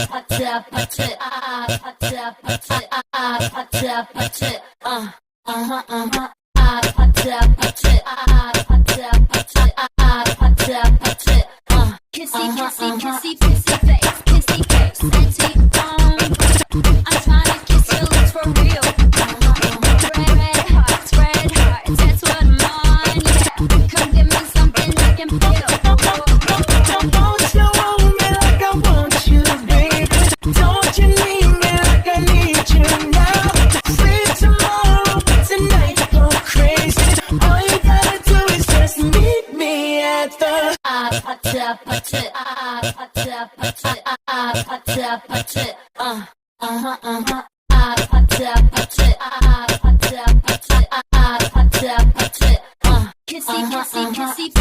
아파트 아파트 아파트 아파트 아파트 아파트 아파트 아파트 아파트 아파트 kissy kissy kissy kissy face kissy face sexy I'm trying to kiss your lips for real red hearts that's what I'm on yeah come give me something I can feel Don't you want me like I want you, baby? Don't you need me like I need you now? Free tomorrow, but tonight go crazy. All you gotta do is just meet me at the 아파트 아파트 아파트 아파트 아파트 아파트 아파트 아파트 아파트 아파트 아파트 아파트 kissy kissy kissy